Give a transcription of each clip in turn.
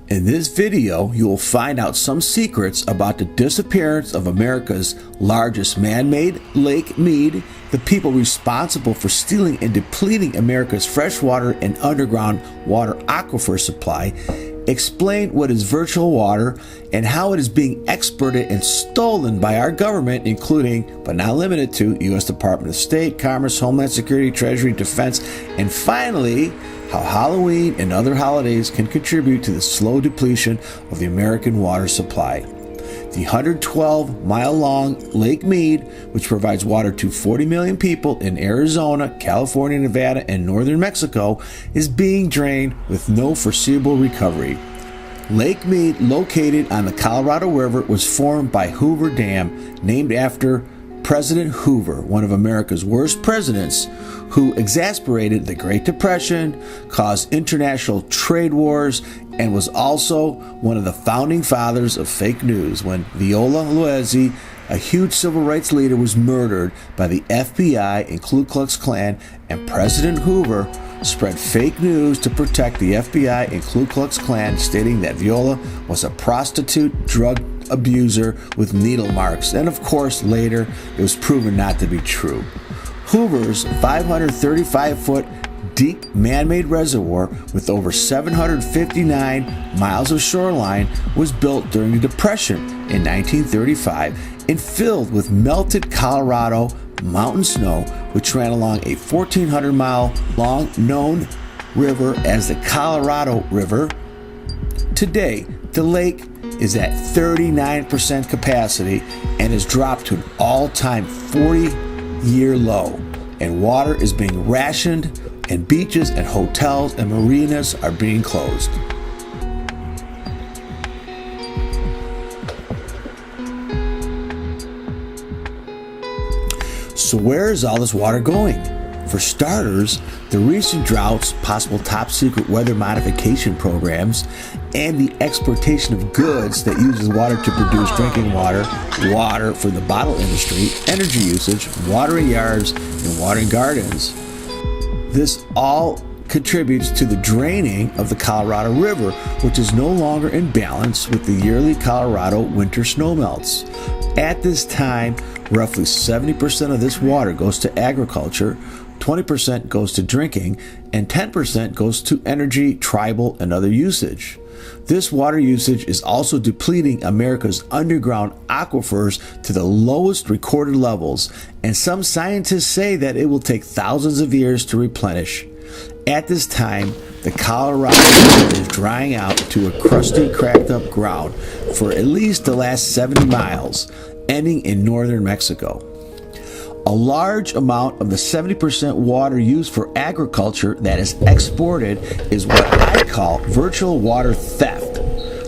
In this video, you will find out some secrets about the disappearance of America's largest man-made Lake Mead, the people responsible for stealing and depleting America's freshwater and underground water aquifer supply, explain what is virtual water and how it is being exported and stolen by our government, including, but not limited to, U.S. Department of State, Commerce, Homeland Security, Treasury, Defense, and finally, how Halloween and other holidays can contribute to the slow depletion of the American water supply. The 112-mile-long Lake Mead, which provides water to 40 million people in Arizona, California, Nevada, and northern Mexico, is being drained with no foreseeable recovery. Lake Mead, located on the Colorado River, was formed by Hoover Dam, named after President Hoover, one of America's worst presidents, who exacerbated the Great Depression, caused international trade wars, and was also one of the founding fathers of fake news when Viola Loazzi, a huge civil rights leader, was murdered by the FBI and Ku Klux Klan, and President Hoover spread fake news to protect the FBI and Ku Klux Klan, stating that Viola was a prostitute, drug abuser with needle marks, and of course later it was proven not to be true. Hoover's 535-foot deep man-made reservoir with over 759 miles of shoreline was built during the Depression in 1935 and filled with melted Colorado mountain snow, which ran along a 1,400-mile long known river as the Colorado River. Today, the lake is at 39% capacity and has dropped to an all-time 40-year low, and water is being rationed, and beaches and hotels and marinas are being closed. So where is all this water going? For starters, the recent droughts, possible top-secret weather modification programs, and the exportation of goods that uses water to produce drinking water, water for the bottle industry, energy usage, watering yards, and watering gardens. This all contributes to the draining of the Colorado River, which is no longer in balance with the yearly Colorado winter snowmelts. At this time, roughly 70% of this water goes to agriculture, 20% goes to drinking, and 10% goes to energy, tribal, and other usage. This water usage is also depleting America's underground aquifers to the lowest recorded levels, and some scientists say that it will take thousands of years to replenish. At this time, the Colorado River is drying out to a crusty, cracked up ground for at least the last 70 miles, ending in northern Mexico. A large amount of the 70% water used for agriculture that is exported is what I call virtual water theft.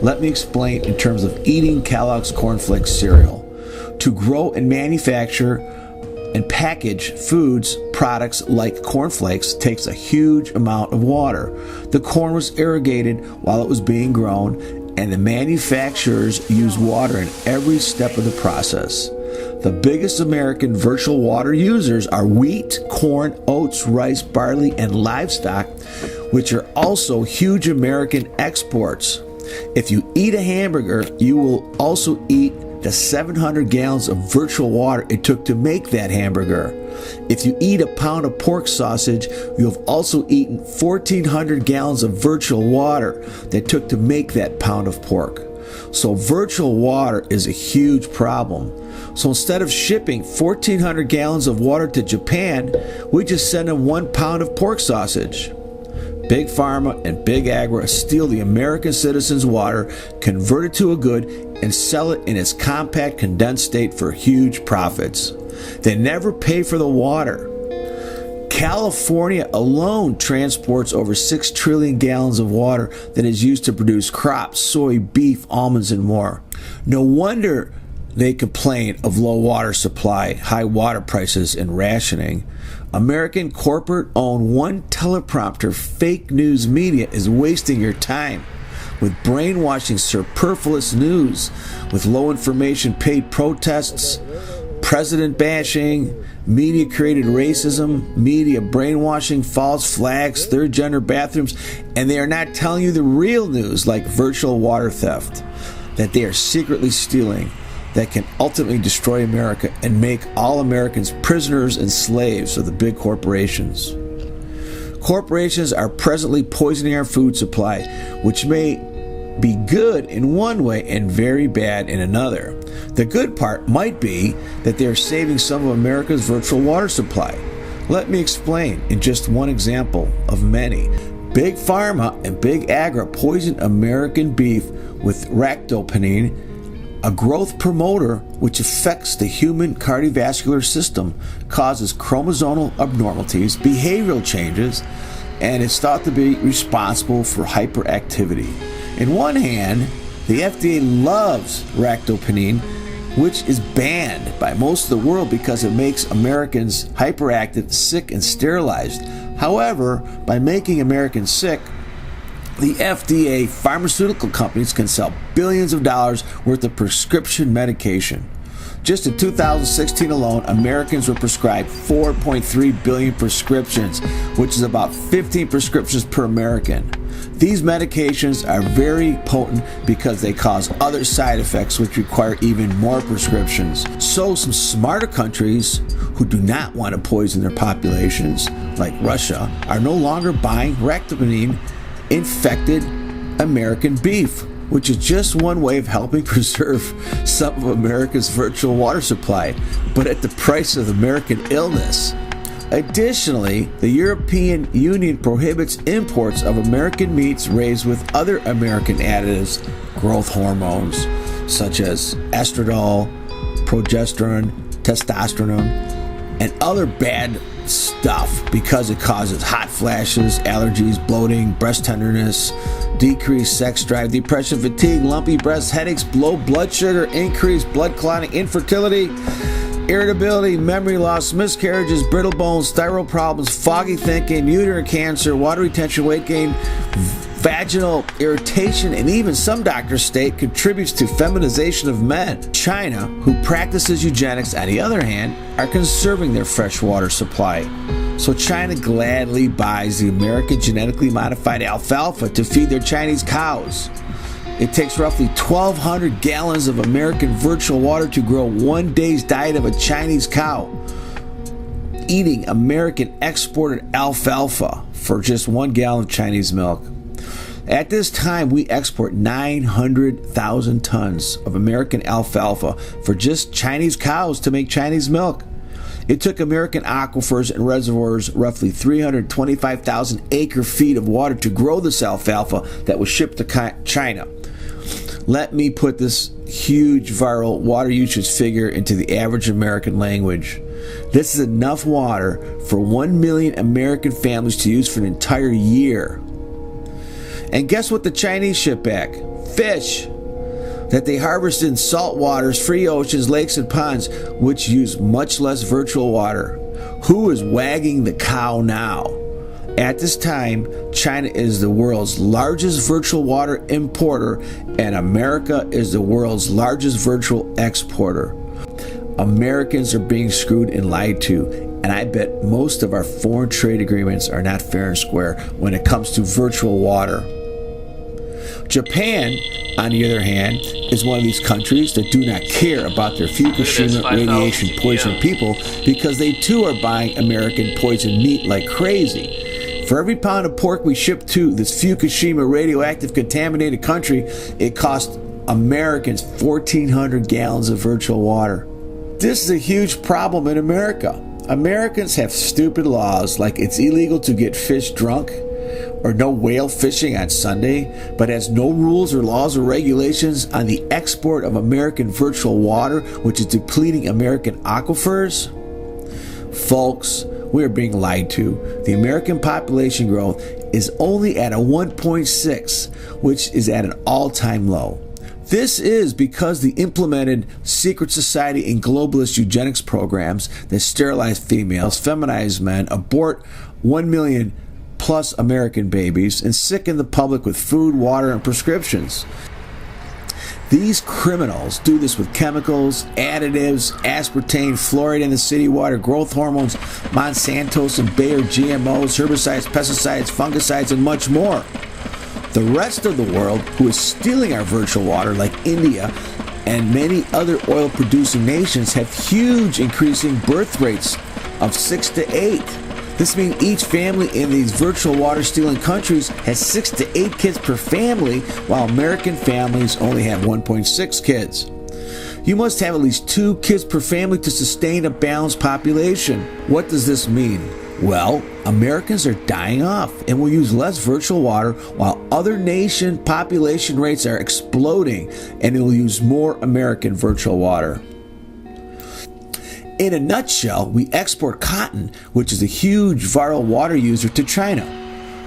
Let me explain in terms of eating Kellogg's cornflakes cereal. To grow and manufacture and package foods products like cornflakes takes a huge amount of water. The corn was irrigated while it was being grown, and the manufacturers use water in every step of the process. The biggest American virtual water users are wheat, corn, oats, rice, barley, and livestock, which are also huge American exports. If you eat a hamburger, you will also eat the 700 gallons of virtual water it took to make that hamburger. If you eat a pound of pork sausage, you have also eaten 1,400 gallons of virtual water that took to make that pound of pork. So virtual water is a huge problem. So instead of shipping 1,400 gallons of water to Japan, we just send them 1 pound of pork sausage. Big Pharma and Big Agri steal the American citizens' water, convert it to a good, and sell it in its compact, condensed state for huge profits. They never pay for the water. California alone transports over 6 trillion gallons of water that is used to produce crops, soy, beef, almonds, and more. No wonder they complain of low water supply, high water prices, and rationing. American corporate-owned one teleprompter fake news media is wasting your time with brainwashing superfluous news, with low information paid protests, president bashing, media-created racism, media brainwashing, false flags, third-gender bathrooms, and they are not telling you the real news like virtual water theft that they are secretly stealing that can ultimately destroy America and make all Americans prisoners and slaves of the big corporations. Corporations are presently poisoning our food supply, which may be good in one way and very bad in another. The good part might be that they are saving some of America's virtual water supply. Let me explain in just one example of many. Big Pharma and Big Agri poison American beef with ractopamine, a growth promoter which affects the human cardiovascular system, causes chromosomal abnormalities, behavioral changes, and is thought to be responsible for hyperactivity. In one hand, the FDA loves ractopamine, which is banned by most of the world because it makes Americans hyperactive, sick, and sterilized. However, by making Americans sick, the FDA pharmaceutical companies can sell billions of dollars worth of prescription medication. Just in 2016 alone, Americans were prescribed 4.3 billion prescriptions, which is about 15 prescriptions per American. These medications are very potent because they cause other side effects which require even more prescriptions. So some smarter countries who do not want to poison their populations, like Russia, are no longer buying ractopamine infected American beef, which is just one way of helping preserve some of America's virtual water supply, but at the price of American illness. Additionally, the European Union prohibits imports of American meats raised with other American additives, growth hormones, such as estradiol, progesterone, testosterone, and other bad stuff because it causes hot flashes, allergies, bloating, breast tenderness, decreased sex drive, depression, fatigue, lumpy breasts, headaches, low blood sugar, increased blood clotting, infertility, irritability, memory loss, miscarriages, brittle bones, thyroid problems, foggy thinking, uterine cancer, water retention, weight gain, vaginal irritation, and even some doctors state contributes to feminization of men. China, who practices eugenics, on the other hand, are conserving their fresh water supply. So China gladly buys the American genetically modified alfalfa to feed their Chinese cows. It takes roughly 1,200 gallons of American virtual water to grow one day's diet of a Chinese cow, eating American exported alfalfa for just 1 gallon of Chinese milk. At this time, we export 900,000 tons of American alfalfa for just Chinese cows to make Chinese milk. It took American aquifers and reservoirs roughly 325,000 acre-feet of water to grow this alfalfa that was shipped to China. Let me put this huge viral water usage figure into the average American language. This is enough water for 1 million American families to use for an entire year. And guess what the Chinese ship back? Fish that they harvest in salt waters, free oceans, lakes, and ponds, which use much less virtual water. Who is wagging the cow now? At this time, China is the world's largest virtual water importer, and America is the world's largest virtual exporter. Americans are being screwed and lied to, and I bet most of our foreign trade agreements are not fair and square when it comes to virtual water. Japan, on the other hand, is one of these countries that do not care about their Fukushima radiation poisoning people because they too are buying American poisoned meat like crazy. For every pound of pork we ship to this Fukushima radioactive contaminated country, it costs Americans 1,400 gallons of virtual water. This is a huge problem in America. Americans have stupid laws like it's illegal to get fish drunk or no whale fishing on Sunday, but has no rules or laws or regulations on the export of American virtual water, which is depleting American aquifers. Folks, we are being lied to. The American population growth is only at a 1.6, which is at an all-time low. This is because the implemented secret society and globalist eugenics programs that sterilize females, feminize men, abort 1 million plus American babies, and sicken the public with food, water, and prescriptions. These criminals do this with chemicals, additives, aspartame, fluoride in the city water, growth hormones, Monsanto's and Bayer GMOs, herbicides, pesticides, fungicides, and much more. The rest of the world, who is stealing our virtual water, like India and many other oil-producing nations, have huge increasing birth rates of 6 to 8. This means each family in these virtual water-stealing countries has 6 to 8 kids per family, while American families only have 1.6 kids. You must have at least 2 kids per family to sustain a balanced population. What does this mean? Well, Americans are dying off and will use less virtual water, while other nation population rates are exploding and will use more American virtual water. In a nutshell, we export cotton, which is a huge vital water user, to China.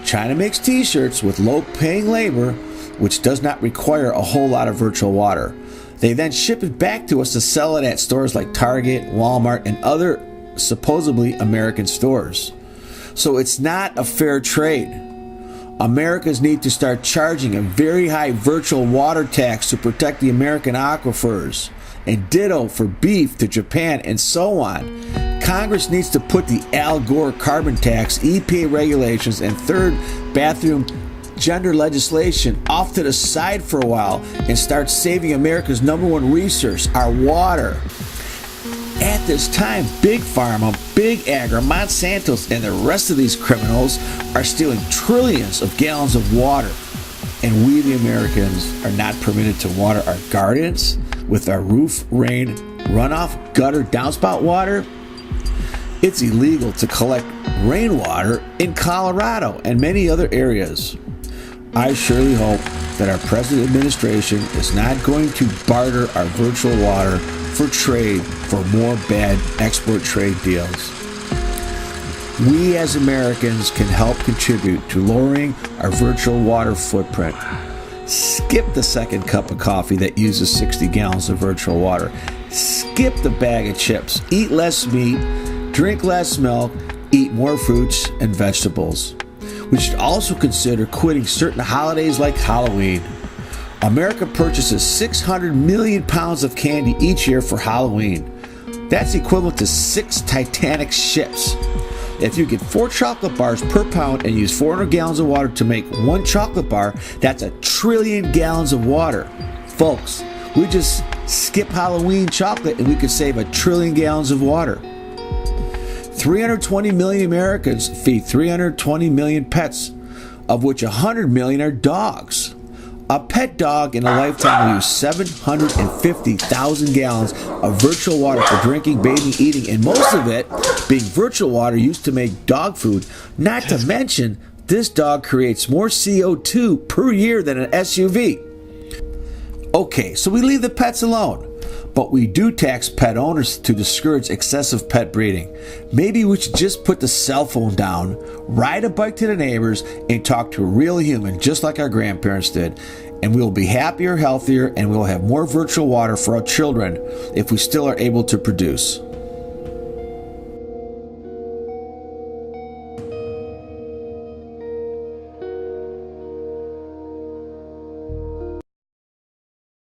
China makes t-shirts with low-paying labor, which does not require a whole lot of virtual water. They then ship it back to us to sell it at stores like Target, Walmart, and other supposedly American stores. So it's not a fair trade. Americans need to start charging a very high virtual water tax to protect the American aquifers, and ditto for beef to Japan, and so on. Congress needs to put the Al Gore carbon tax, EPA regulations, and third bathroom gender legislation off to the side for a while and start saving America's number one resource, our water. At this time, Big Pharma, Big Agri, Monsanto's, and the rest of these criminals are stealing trillions of gallons of water. And we, the Americans, are not permitted to water our gardens with our roof, rain, runoff, gutter, downspout water. It's illegal to collect rainwater in Colorado and many other areas. I surely hope that our present administration is not going to barter our virtual water for trade for more bad export trade deals. We as Americans can help contribute to lowering our virtual water footprint. Skip the second cup of coffee that uses 60 gallons of virtual water. Skip the bag of chips. Eat less meat, drink less milk, eat more fruits and vegetables. We should also consider quitting certain holidays like Halloween. America purchases 600 million pounds of candy each year for Halloween. That's equivalent to 6 Titanic ships. If you get 4 chocolate bars per pound and use 400 gallons of water to make 1 chocolate bar, that's 1 trillion gallons of water. Folks, we just skip Halloween chocolate and we could save 1 trillion gallons of water. 320 million Americans feed 320 million pets, of which 100 million are dogs. A pet dog in a lifetime will use 750,000 gallons of virtual water for drinking, bathing, eating, and most of it being virtual water used to make dog food. Not to mention, this dog creates more CO2 per year than an SUV. Okay, so we leave the pets alone, but we do tax pet owners to discourage excessive pet breeding. Maybe we should just put the cell phone down, ride a bike to the neighbors, and talk to a real human just like our grandparents did. And we will be happier, healthier, and we will have more virtual water for our children if we still are able to produce.